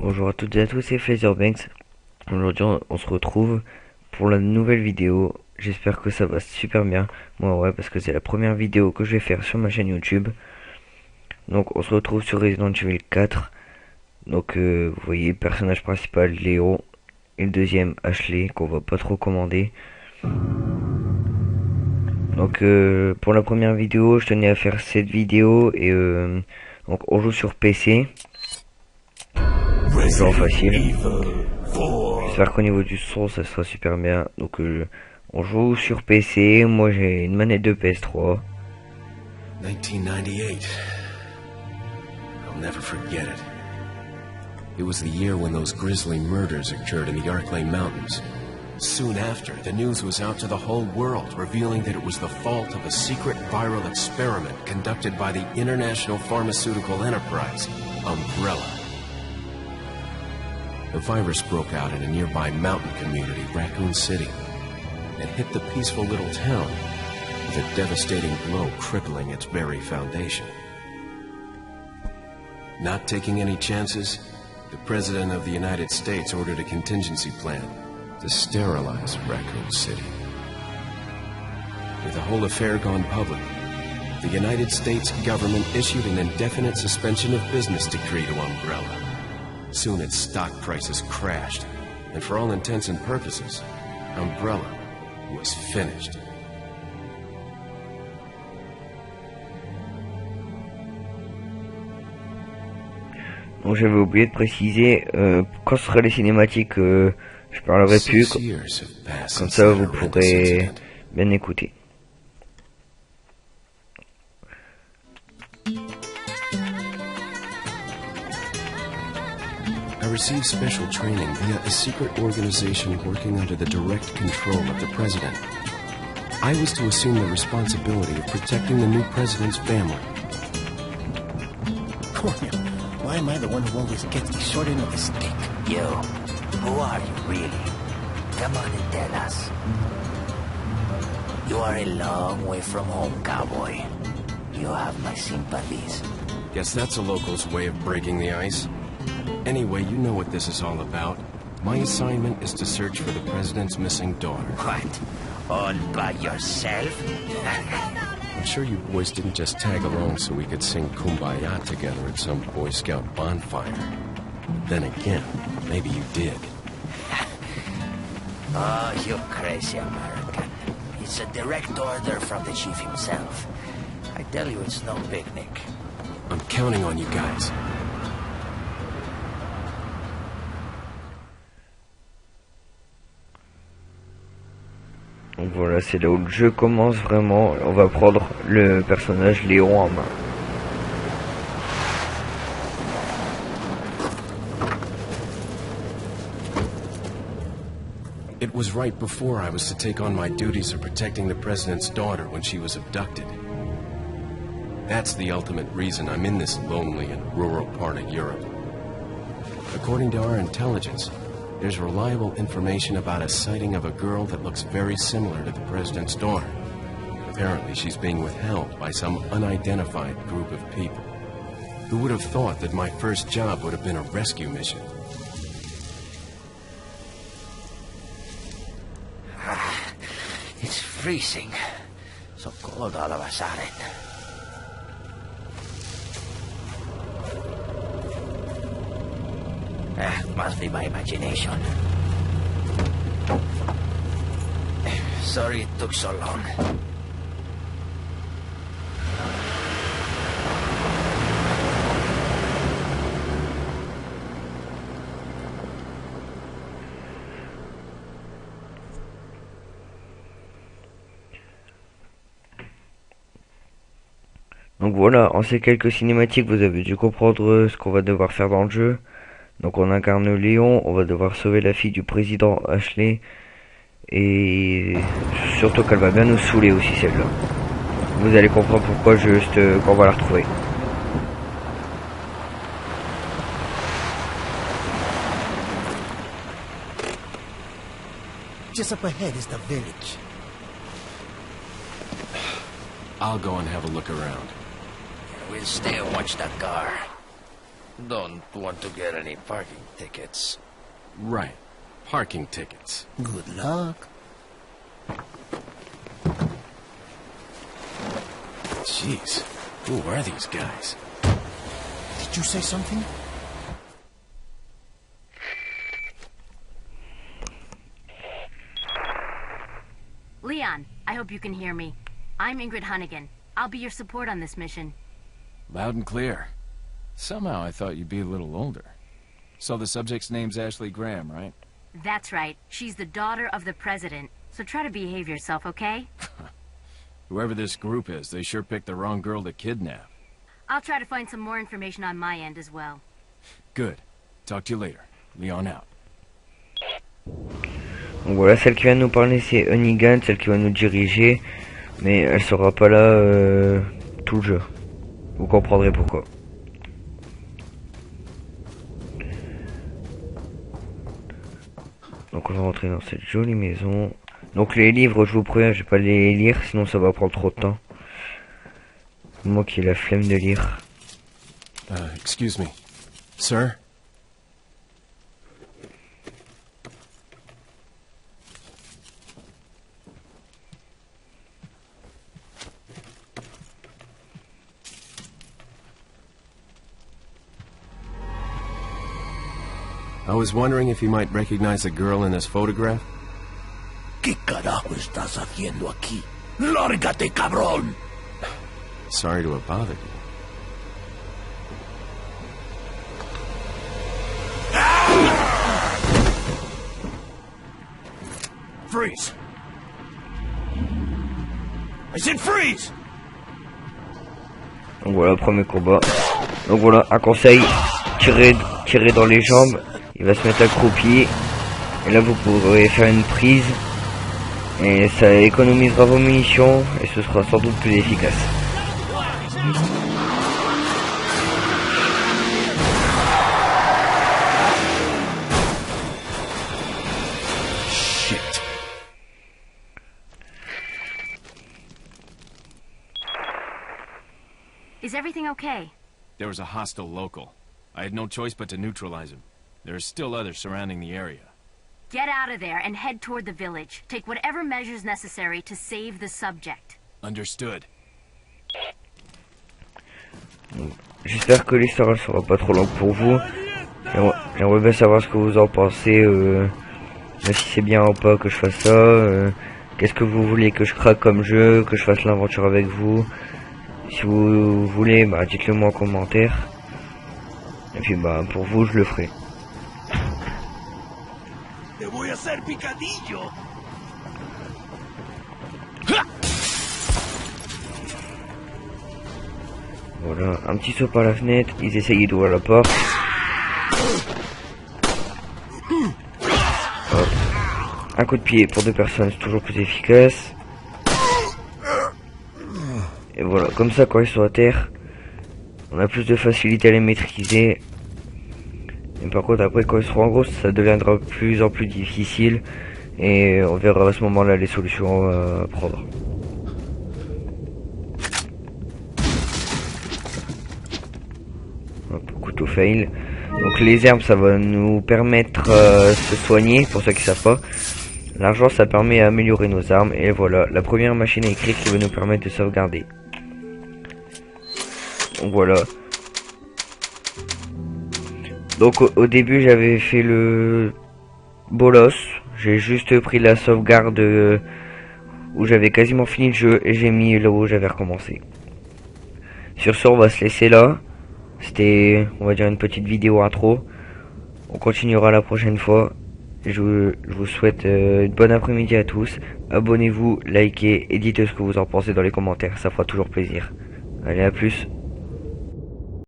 Bonjour à toutes et à tous, c'est Banks. Aujourd'hui, on se retrouve pour la nouvelle vidéo. J'espère que ça va super bien. Moi, ouais, parce que c'est la première vidéo que je vais faire sur ma chaîne YouTube. Donc, on se retrouve sur Resident Evil 4. Donc, vous voyez, le personnage principal, Léon, et le deuxième, Ashley, qu'on va pas trop commander. Donc, pour la première vidéo, je tenais à faire cette vidéo et donc on joue sur PC. Genre facile. J'espère qu'au niveau du son ça sera super bien. Donc on joue sur PC, moi j'ai une manette de PS3. 1998. I'll never forget it. It was the year when those grisly murders occurred in the Arklay Mountains. Soon after, the news was out to the whole world, revealing that it was the fault of a secret viral experiment conducted by the international pharmaceutical enterprise, Umbrella. The virus broke out in a nearby mountain community, Raccoon City, and hit the peaceful little town with a devastating blow crippling its very foundation. Not taking any chances, the President of the United States ordered a contingency plan to sterilize Raccoon City. With the whole affair gone public, the United States government issued an indefinite suspension of business decree to Umbrella. Soon its stock prices crashed, and for all intents and purposes, Umbrella was finished. Donc j'avais oublié de préciser, quand ce sera les cinématiques, je parlerai plus, comme ça vous pourrez bien écouter. I received special training via a secret organization working under the direct control of the president. I was to assume the responsibility of protecting the new president's family. Cornel, why am I the one who always gets the short end of the stick? You, who are you really? Come on and tell us. You are a long way from home, cowboy. You have my sympathies. Guess that's a local's way of breaking the ice. Anyway, you know what this is all about. My assignment is to search for the president's missing daughter. What? All by yourself? I'm sure you boys didn't just tag along so we could sing Kumbaya together at some Boy Scout bonfire. Then again, maybe you did. Oh, you crazy American. It's a direct order from the chief himself. I tell you, it's no picnic. I'm counting on you guys. Donc voilà, c'est là où le jeu commence vraiment. On va prendre le personnage Léon en main. It was right before I was to take on my duties of protecting the president's daughter when she was abducted. That's the ultimate reason I'm in this lonely and rural part of Europe. According to our intelligence, there's reliable information about a sighting of a girl that looks very similar to the president's daughter. Apparently, she's being withheld by some unidentified group of people. Who would have thought that my first job would have been a rescue mission? It's freezing. So cold all of a sudden. Must be my imagination. Sorry it took so long. Donc voilà, en ces quelques cinématiques, vous avez dû comprendre ce qu'on va devoir faire dans le jeu. Donc on incarne Léon, on va devoir sauver la fille du président Ashley. Et surtout qu'elle va bien nous saouler aussi celle-là. Vous allez comprendre pourquoi juste quand on va la retrouver. Just up ahead is the village. I'll go and have a look around. We'll stay and watch that car. Don't want to get any parking tickets. Right. Parking tickets. Good luck. Jeez. Who are these guys? Did you say something? Leon, I hope you can hear me. I'm Ingrid Hunnigan. I'll be your support on this mission. Loud and clear. Somehow I thought you'd be a little older. So the subject's name's Ashley Graham, right? That's right. She's the daughter of the president. So try to behave yourself, okay? Whoever this group is, they sure picked the wrong girl to kidnap. I'll try to find some more information on my end as well. Good. Talk to you later. Leon out. Donc voilà, celle qui vient de nous parler c'est Hunnigan, celle qui va nous diriger, mais elle sera pas là tout le jeu. Vous comprendrez pourquoi. Donc on va rentrer dans cette jolie maison. Donc les livres, je vous préviens, je vais pas les lire, sinon ça va prendre trop de temps. Moi qui ai la flemme de lire. Excuse me. Sir? I was wondering if you might recognize the girl in this photograph? ¿Qué carajo estás haciendo aquí? ¡Lárgate, cabrón! Sorry to have bothered you. Freeze! I said freeze! Donc voilà, premier combat. Donc voilà, un conseil, tirer dans les jambes. Il va se mettre accroupi. Et là vous pourrez faire une prise. Et ça économisera vos munitions. Et ce sera sans doute plus efficace. Shit. Is everything okay? There was a hostile local. I had no choice but to neutralize him. There are still others surrounding the area. Get out of there and head toward the village. Take whatever measures necessary to save the subject. Understood. J'espère que l'histoire ne sera pas trop longue pour vous. J'aimerais bien savoir ce que vous en pensez. Si c'est bien ou pas que je fasse ça. Qu'est-ce que vous voulez que je craque comme jeu, que je fasse l'aventure avec vous. Si vous voulez, bah dites-le moi en commentaire. Et puis bah pour vous je le ferai. Te voy a hacer picadillo. Voilà, un petit saut par la fenêtre, ils essayaient d'ouvrir la porte. Hop. Un coup de pied pour deux personnes, c'est toujours plus efficace. Et voilà, comme ça quand ils sont à terre, on a plus de facilité à les maîtriser. Et par contre après quand ils seront en gros, ça deviendra de plus en plus difficile. Et on verra à ce moment-là les solutions à prendre. Hop, couteau fail. Donc les herbes ça va nous permettre de se soigner pour ceux qui savent pas. L'argent ça permet d'améliorer nos armes. Et voilà, la première machine à écrire qui va nous permettre de sauvegarder. Donc voilà. Donc au début j'avais fait le bolos. J'ai juste pris la sauvegarde où j'avais quasiment fini le jeu. Et j'ai mis là où j'avais recommencé. Sur ce on va se laisser là. C'était on va dire une petite vidéo intro. On continuera la prochaine fois. Je vous souhaite une bonne après-midi à tous. Abonnez-vous, likez et dites ce que vous en pensez dans les commentaires. Ça fera toujours plaisir. Allez, à plus.